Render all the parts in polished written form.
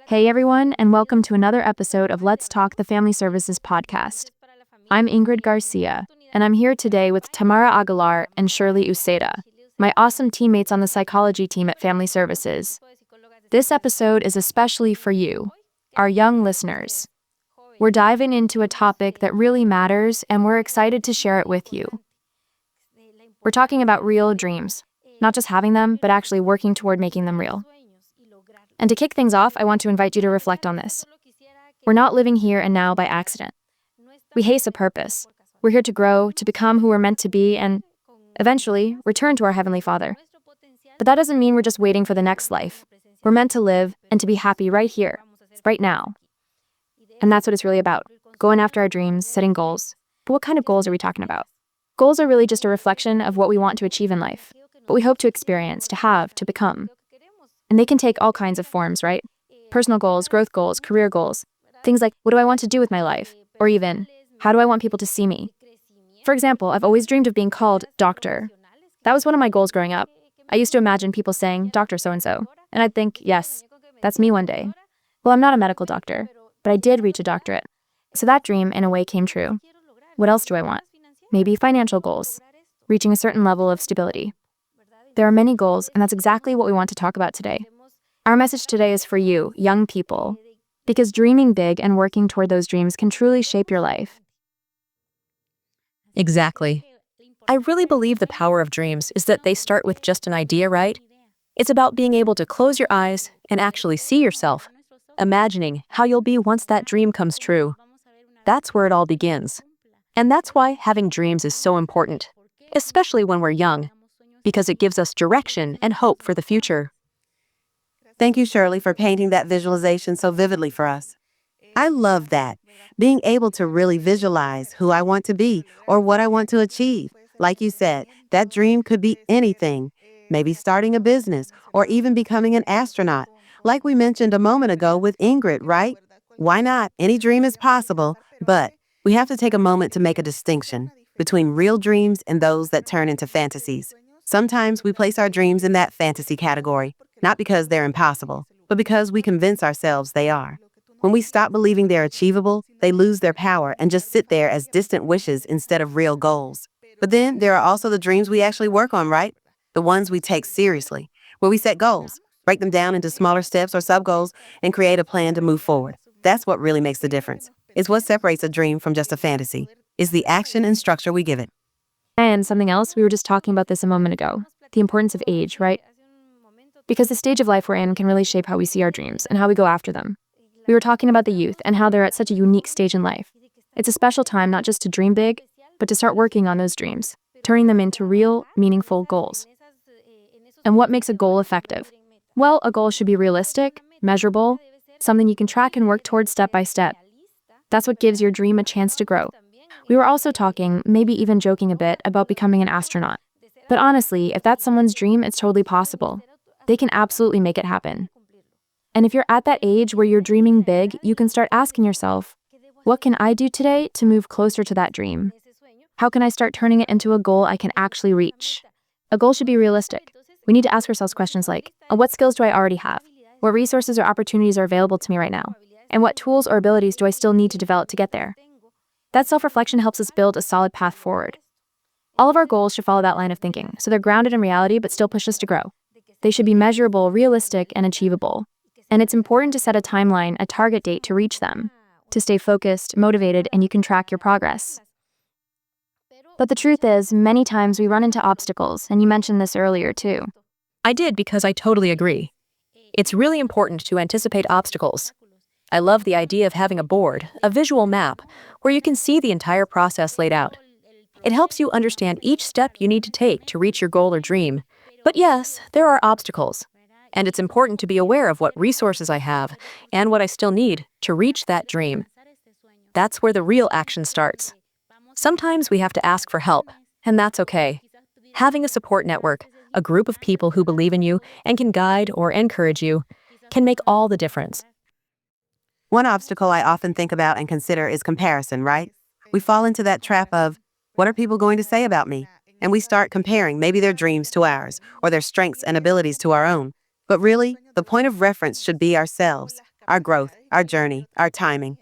Hey everyone, and welcome to another episode of Let's Talk the Family Services podcast. I'm Ingrid Garcia, and I'm here today with Tamara Aguilar and Shirley Uceda, my awesome teammates on the psychology team at Family Services. This episode is especially for you, our young listeners. We're diving into a topic that really matters, and we're excited to share it with you. We're talking about real dreams, not just having them, but actually working toward making them real. And to kick things off, I want to invite you to reflect on this. We're not living here and now by accident. We haste a purpose. We're here to grow, to become who we're meant to be, and eventually return to our Heavenly Father. But that doesn't mean we're just waiting for the next life. We're meant to live and to be happy right here, right now. And that's what it's really about, going after our dreams, setting goals. But what kind of goals are we talking about? Goals are really just a reflection of what we want to achieve in life, what we hope to experience, to have, to become. And they can take all kinds of forms, right? Personal goals, growth goals, career goals. Things like, what do I want to do with my life? Or even, how do I want people to see me? For example, I've always dreamed of being called doctor. That was one of my goals growing up. I used to imagine people saying, Dr. So-and-so. And I'd think, yes, that's me one day. Well, I'm not a medical doctor, but I did reach a doctorate. So that dream, in a way, came true. What else do I want? Maybe financial goals, reaching a certain level of stability. There are many goals, and that's exactly what we want to talk about today. Our message today is for you, young people, because dreaming big and working toward those dreams can truly shape your life. Exactly. I really believe the power of dreams is that they start with just an idea, right? It's about being able to close your eyes and actually see yourself, imagining how you'll be once that dream comes true. That's where it all begins. And that's why having dreams is so important, especially when we're young, because it gives us direction and hope for the future. Thank you, Shirley, for painting that visualization so vividly for us. I love that. Being able to really visualize who I want to be or what I want to achieve. Like you said, that dream could be anything. Maybe starting a business or even becoming an astronaut. Like we mentioned a moment ago with Ingrid, right? Why not? Any dream is possible, but we have to take a moment to make a distinction between real dreams and those that turn into fantasies. Sometimes we place our dreams in that fantasy category, not because they're impossible, but because we convince ourselves they are. When we stop believing they're achievable, they lose their power and just sit there as distant wishes instead of real goals. But then there are also the dreams we actually work on, right? The ones we take seriously, where we set goals, break them down into smaller steps or sub-goals, and create a plan to move forward. That's what really makes the difference. It's what separates a dream from just a fantasy. It's the action and structure we give it. And something else, we were just talking about this a moment ago, the importance of age, right? Because the stage of life we're in can really shape how we see our dreams and how we go after them. We were talking about the youth and how they're at such a unique stage in life. It's a special time not just to dream big, but to start working on those dreams, turning them into real, meaningful goals. And what makes a goal effective? Well, a goal should be realistic, measurable, something you can track and work towards step by step. That's what gives your dream a chance to grow. We were also talking, maybe even joking a bit, about becoming an astronaut. But honestly, if that's someone's dream, it's totally possible. They can absolutely make it happen. And if you're at that age where you're dreaming big, you can start asking yourself, what can I do today to move closer to that dream? How can I start turning it into a goal I can actually reach? A goal should be realistic. We need to ask ourselves questions like, what skills do I already have? What resources or opportunities are available to me right now? And what tools or abilities do I still need to develop to get there? That self-reflection helps us build a solid path forward. All of our goals should follow that line of thinking, so they're grounded in reality but still push us to grow. They should be measurable, realistic, and achievable. And it's important to set a timeline, a target date to reach them, to stay focused, motivated, and you can track your progress. But the truth is, many times we run into obstacles, and you mentioned this earlier too. I did because I totally agree. It's really important to anticipate obstacles. I love the idea of having a board, a visual map, where you can see the entire process laid out. It helps you understand each step you need to take to reach your goal or dream. But yes, there are obstacles. And it's important to be aware of what resources I have and what I still need to reach that dream. That's where the real action starts. Sometimes we have to ask for help, and that's okay. Having a support network, a group of people who believe in you and can guide or encourage you, can make all the difference. One obstacle I often think about and consider is comparison, right? We fall into that trap of, what are people going to say about me? And we start comparing maybe their dreams to ours, or their strengths and abilities to our own. But really, the point of reference should be ourselves. our growth, our journey, our timing.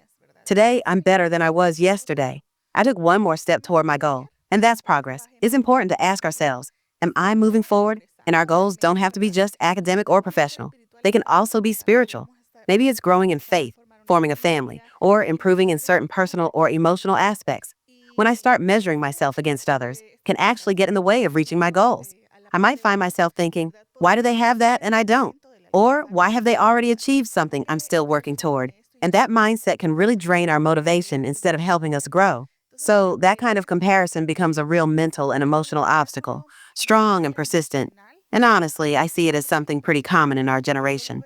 Today, I'm better than I was yesterday. I took one more step toward my goal, and that's progress. It's important to ask ourselves, am I moving forward? And our goals don't have to be just academic or professional. They can also be spiritual. Maybe it's growing in faith, forming a family, or improving in certain personal or emotional aspects. When I start measuring myself against others, can actually get in the way of reaching my goals. I might find myself thinking, why do they have that and I don't? Or why have they already achieved something I'm still working toward? And that mindset can really drain our motivation instead of helping us grow. So that kind of comparison becomes a real mental and emotional obstacle, strong and persistent. And honestly, I see it as something pretty common in our generation.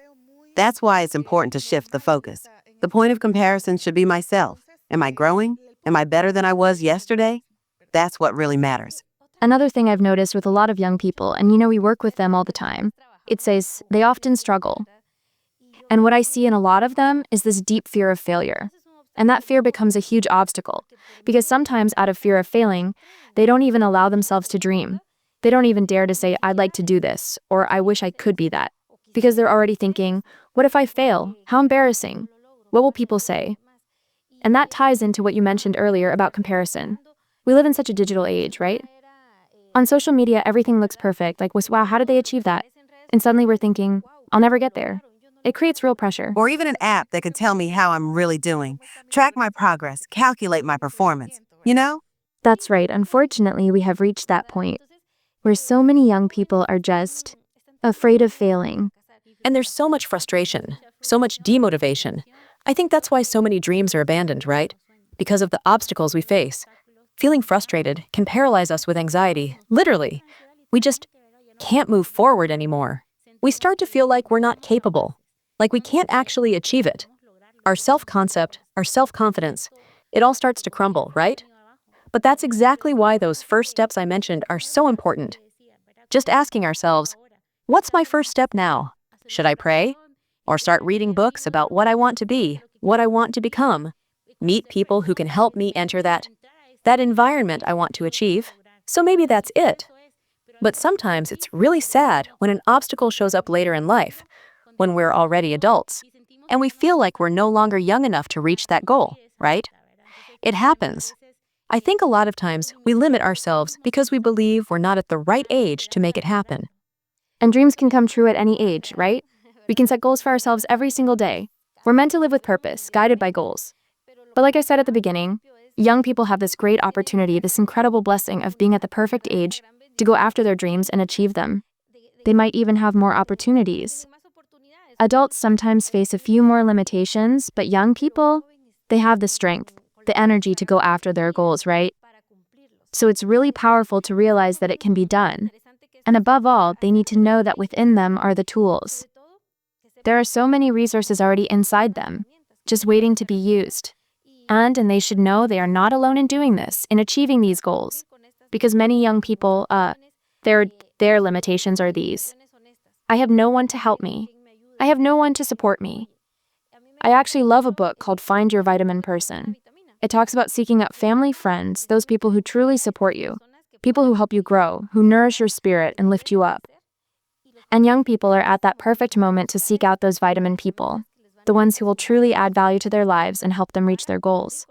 That's why it's important to shift the focus. The point of comparison should be myself. Am I growing? Am I better than I was yesterday? That's what really matters. Another thing I've noticed with a lot of young people, and we work with them all the time, it says they often struggle. And what I see in a lot of them is this deep fear of failure. And that fear becomes a huge obstacle, because sometimes out of fear of failing, they don't even allow themselves to dream. They don't even dare to say, I'd like to do this, or I wish I could be that. Because they're already thinking, what if I fail? How embarrassing. What will people say? And that ties into what you mentioned earlier about comparison. We live in such a digital age, right? On social media, everything looks perfect, like, wow, how did they achieve that? And suddenly we're thinking, I'll never get there. It creates real pressure. Or even an app that could tell me how I'm really doing, track my progress, calculate my performance. You know? That's right. Unfortunately, we have reached that point where so many young people are just afraid of failing. And there's so much frustration, so much demotivation. I think that's why so many dreams are abandoned, right? Because of the obstacles we face. Feeling frustrated can paralyze us with anxiety, literally. We just can't move forward anymore. We start to feel like we're not capable, like we can't actually achieve it. Our self-concept, our self-confidence, it all starts to crumble, right? But that's exactly why those first steps I mentioned are so important. Just asking ourselves, what's my first step now? Should I pray? Or start reading books about what I want to be, what I want to become? Meet people who can help me enter that environment I want to achieve? So maybe that's it. But sometimes it's really sad when an obstacle shows up later in life, when we're already adults, and we feel like we're no longer young enough to reach that goal, right? It happens. I think a lot of times we limit ourselves because we believe we're not at the right age to make it happen. And dreams can come true at any age, right? We can set goals for ourselves every single day. We're meant to live with purpose, guided by goals. But like I said at the beginning, young people have this great opportunity, this incredible blessing of being at the perfect age to go after their dreams and achieve them. They might even have more opportunities. Adults sometimes face a few more limitations, but young people, they have the strength, the energy to go after their goals, right? So it's really powerful to realize that it can be done. And above all, they need to know that within them are the tools. There are so many resources already inside them, just waiting to be used. And they should know they are not alone in doing this, in achieving these goals. Because many young people, their limitations are these. I have no one to help me. I have no one to support me. I actually love a book called Find Your Vitamin Person. It talks about seeking out family, friends, those people who truly support you, people who help you grow, who nourish your spirit and lift you up. And young people are at that perfect moment to seek out those vitamin people, the ones who will truly add value to their lives and help them reach their goals.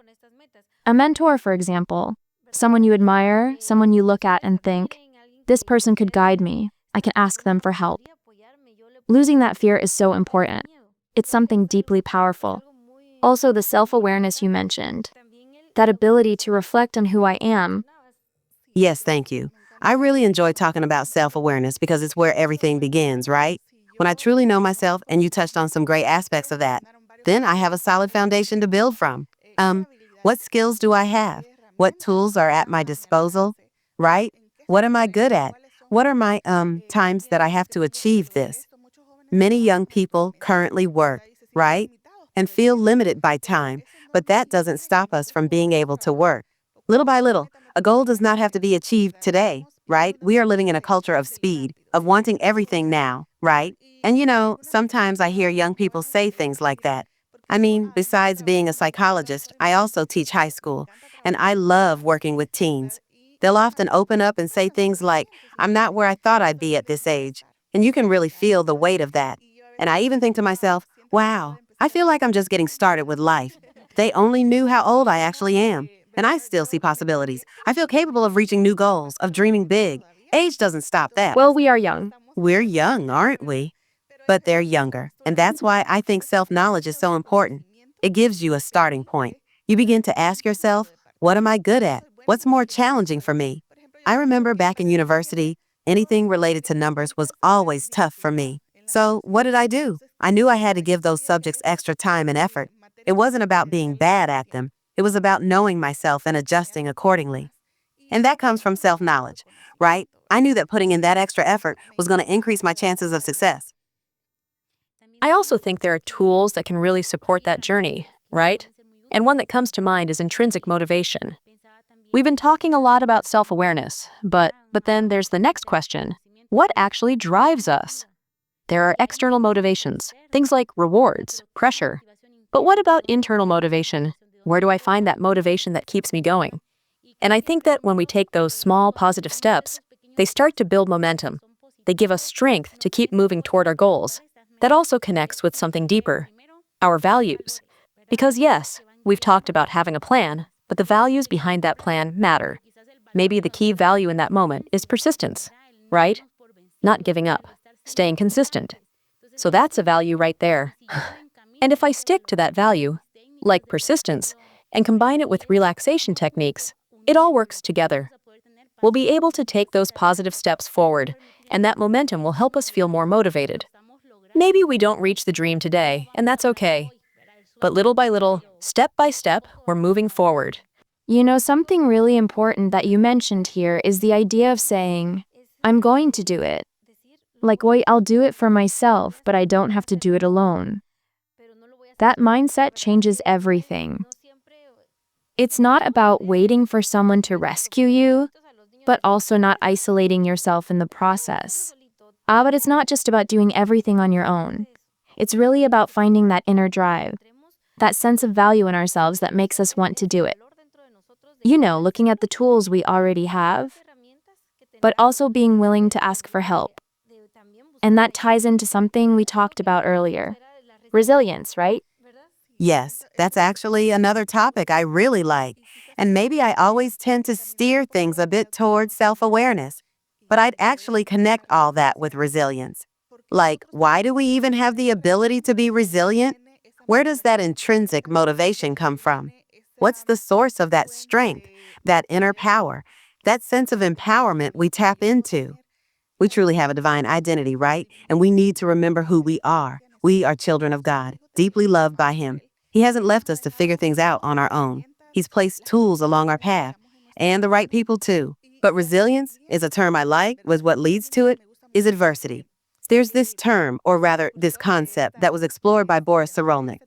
A mentor, for example, someone you admire, someone you look at and think, this person could guide me. I can ask them for help. Losing that fear is so important. It's something deeply powerful. Also, the self-awareness you mentioned, that ability to reflect on who I am. Yes, thank you. I really enjoy talking about self-awareness because it's where everything begins, right? When I truly know myself, and you touched on some great aspects of that, then I have a solid foundation to build from. What skills do I have? What tools are at my disposal, right? What am I good at? What are my times that I have to achieve this? Many young people currently work, right? And feel limited by time, but that doesn't stop us from being able to work. Little by little, a goal does not have to be achieved today, right? We are living in a culture of speed, of wanting everything now, right? And sometimes I hear young people say things like that. I mean, besides being a psychologist, I also teach high school, and I love working with teens. They'll often open up and say things like, I'm not where I thought I'd be at this age. And you can really feel the weight of that. And I even think to myself, wow, I feel like I'm just getting started with life. They only knew how old I actually am. And I still see possibilities. I feel capable of reaching new goals, of dreaming big. Age doesn't stop that. Well, we are young. We're young, aren't we? But they're younger. And that's why I think self-knowledge is so important. It gives you a starting point. You begin to ask yourself, what am I good at? What's more challenging for me? I remember back in university, anything related to numbers was always tough for me. So what did I do? I knew I had to give those subjects extra time and effort. It wasn't about being bad at them. It was about knowing myself and adjusting accordingly. And that comes from self-knowledge, right? I knew that putting in that extra effort was going to increase my chances of success. I also think there are tools that can really support that journey, right? And one that comes to mind is intrinsic motivation. We've been talking a lot about self-awareness, but then there's the next question. What actually drives us? There are external motivations, things like rewards, pressure. But what about internal motivation? Where do I find that motivation that keeps me going? And I think that when we take those small positive steps, they start to build momentum. They give us strength to keep moving toward our goals. That also connects with something deeper, our values. Because yes, we've talked about having a plan, but the values behind that plan matter. Maybe the key value in that moment is persistence, right? Not giving up, staying consistent. So that's a value right there. And if I stick to that value, like persistence, and combine it with relaxation techniques, it all works together. We'll be able to take those positive steps forward, and that momentum will help us feel more motivated. Maybe we don't reach the dream today, and that's okay. But little by little, step by step, we're moving forward. You know, something really important that you mentioned here is the idea of saying, I'm going to do it. Like, wait, I'll do it for myself, but I don't have to do it alone. That mindset changes everything. It's not about waiting for someone to rescue you, but also not isolating yourself in the process. But it's not just about doing everything on your own. It's really about finding that inner drive, that sense of value in ourselves that makes us want to do it. You know, looking at the tools we already have, but also being willing to ask for help. And that ties into something we talked about earlier. Resilience, right? Yes, that's actually another topic I really like. And maybe I always tend to steer things a bit towards self-awareness. But I'd actually connect all that with resilience. Like, why do we even have the ability to be resilient? Where does that intrinsic motivation come from? What's the source of that strength, that inner power, that sense of empowerment we tap into? We truly have a divine identity, right? And we need to remember who we are. We are children of God, deeply loved by Him. He hasn't left us to figure things out on our own. He's placed tools along our path, and the right people too. But resilience is a term I like, with what leads to it is adversity. There's this term, or rather this concept, that was explored by Boris Cyrulnik.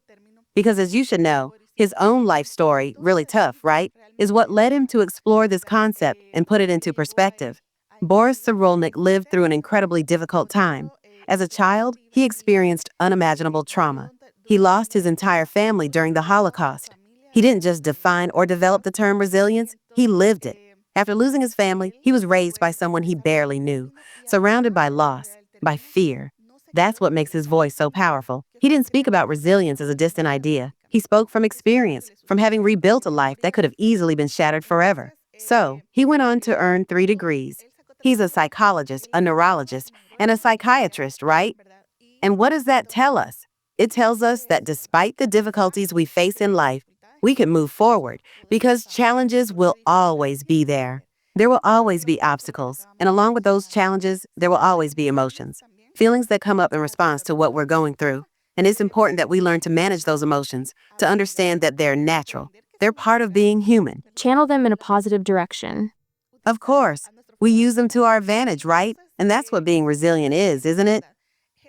Because as you should know, his own life story, really tough, right, is what led him to explore this concept and put it into perspective. Boris Cyrulnik lived through an incredibly difficult time. As a child, he experienced unimaginable trauma. He lost his entire family during the Holocaust. He didn't just define or develop the term resilience, he lived it. After losing his family, he was raised by someone he barely knew, surrounded by loss, by fear. That's what makes his voice so powerful. He didn't speak about resilience as a distant idea. He spoke from experience, from having rebuilt a life that could have easily been shattered forever. So, he went on to earn 3 degrees. He's a psychologist, a neurologist, and a psychiatrist, right? And what does that tell us? It tells us that despite the difficulties we face in life, we can move forward because challenges will always be there. There will always be obstacles, and along with those challenges, there will always be emotions, feelings that come up in response to what we're going through. And it's important that we learn to manage those emotions, to understand that they're natural. They're part of being human. Channel them in a positive direction. Of course, we use them to our advantage, right? And that's what being resilient is, isn't it?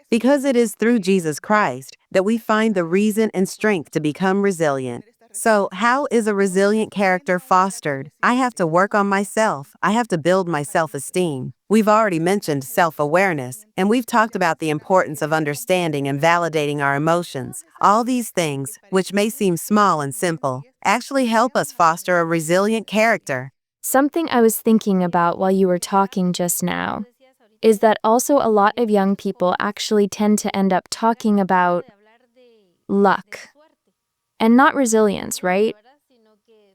Because it is through Jesus Christ that we find the reason and strength to become resilient. So, how is a resilient character fostered? I have to work on myself. I have to build my self-esteem. We've already mentioned self-awareness, and we've talked about the importance of understanding and validating our emotions. All these things, which may seem small and simple, actually help us foster a resilient character. Something I was thinking about while you were talking just now is that also a lot of young people actually tend to end up talking about luck. And not resilience, right?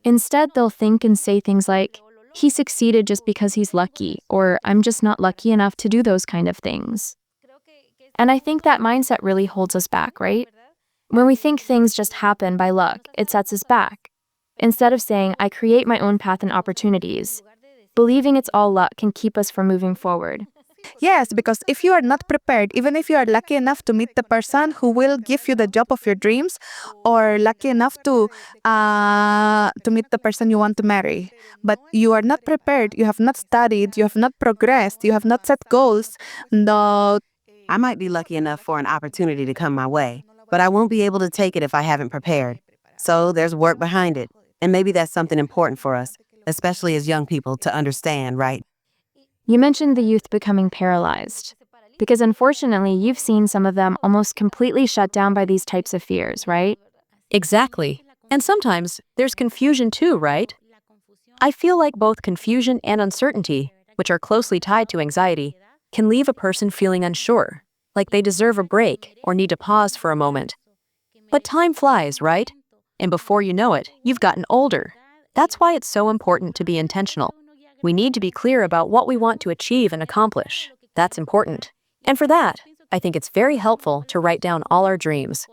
Instead, they'll think and say things like, he succeeded just because he's lucky, or I'm just not lucky enough to do those kind of things. And I think that mindset really holds us back, right? When we think things just happen by luck, it sets us back. Instead of saying, I create my own path and opportunities, believing it's all luck can keep us from moving forward. Yes, because if you are not prepared, even if you are lucky enough to meet the person who will give you the job of your dreams, or lucky enough to meet the person you want to marry, but you are not prepared, you have not studied, you have not progressed, you have not set goals, no. I might be lucky enough for an opportunity to come my way, but I won't be able to take it if I haven't prepared. So there's work behind it. And maybe that's something important for us, especially as young people, to understand, right? You mentioned the youth becoming paralyzed, because unfortunately, you've seen some of them almost completely shut down by these types of fears, right? Exactly. And sometimes there's confusion too, right? I feel like both confusion and uncertainty, which are closely tied to anxiety, can leave a person feeling unsure, like they deserve a break or need to pause for a moment. But time flies, right? And before you know it, you've gotten older. That's why it's so important to be intentional. We need to be clear about what we want to achieve and accomplish. That's important. And for that, I think it's very helpful to write down all our dreams.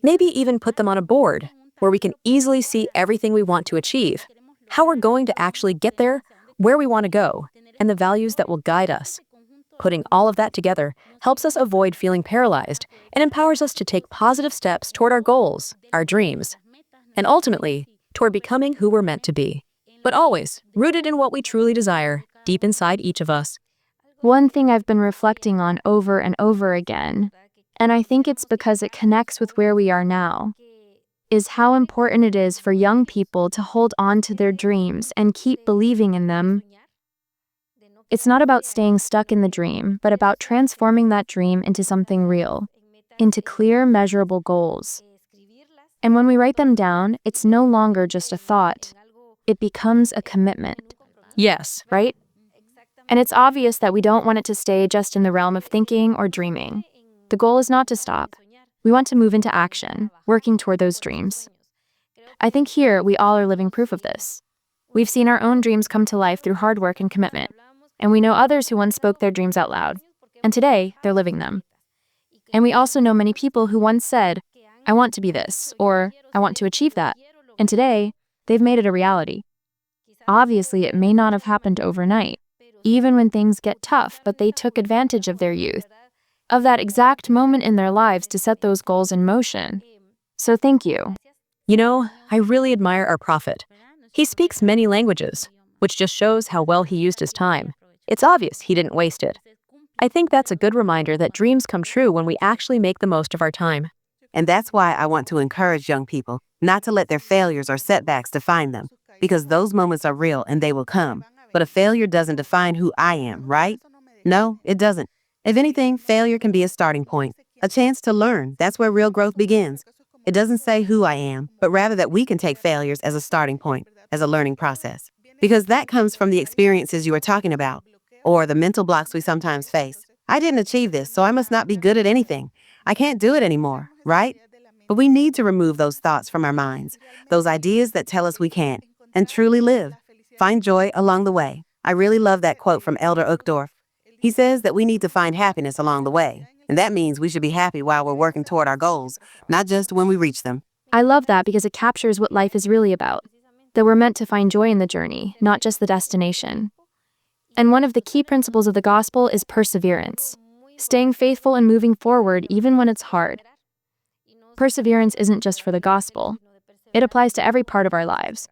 Maybe even put them on a board where we can easily see everything we want to achieve, how we're going to actually get there, where we want to go, and the values that will guide us. Putting all of that together helps us avoid feeling paralyzed and empowers us to take positive steps toward our goals, our dreams, and ultimately, toward becoming who we're meant to be. But always rooted in what we truly desire, deep inside each of us. One thing I've been reflecting on over and over again, and I think it's because it connects with where we are now, is how important it is for young people to hold on to their dreams and keep believing in them. It's not about staying stuck in the dream, but about transforming that dream into something real, into clear, measurable goals. And when we write them down, it's no longer just a thought. It becomes a commitment. Yes. Right? And it's obvious that we don't want it to stay just in the realm of thinking or dreaming. The goal is not to stop. We want to move into action, working toward those dreams. I think here we all are living proof of this. We've seen our own dreams come to life through hard work and commitment. And we know others who once spoke their dreams out loud. And today, they're living them. And we also know many people who once said, I want to be this, or I want to achieve that. And today, they've made it a reality. Obviously, it may not have happened overnight, even when things get tough, but they took advantage of their youth, of that exact moment in their lives to set those goals in motion. So thank you. You know, I really admire our prophet. He speaks many languages, which just shows how well he used his time. It's obvious he didn't waste it. I think that's a good reminder that dreams come true when we actually make the most of our time. And that's why I want to encourage young people not to let their failures or setbacks define them, because those moments are real and they will come. But a failure doesn't define who I am, right? No, it doesn't. If anything, failure can be a starting point, a chance to learn. That's where real growth begins. It doesn't say who I am, but rather that we can take failures as a starting point, as a learning process. Because that comes from the experiences you are talking about, or the mental blocks we sometimes face. I didn't achieve this, so I must not be good at anything. I can't do it anymore, right? But we need to remove those thoughts from our minds, those ideas that tell us we can't, and truly live. Find joy along the way. I really love that quote from Elder Uchtdorf. He says that we need to find happiness along the way, and that means we should be happy while we're working toward our goals, not just when we reach them. I love that because it captures what life is really about, that we're meant to find joy in the journey, not just the destination. And one of the key principles of the gospel is perseverance, staying faithful and moving forward even when it's hard. Perseverance isn't just for the gospel. It applies to every part of our lives.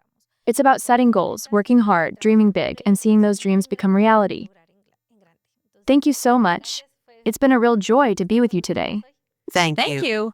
It's about setting goals, working hard, dreaming big, and seeing those dreams become reality. Thank you so much. It's been a real joy to be with you today. Thank you. Thank you.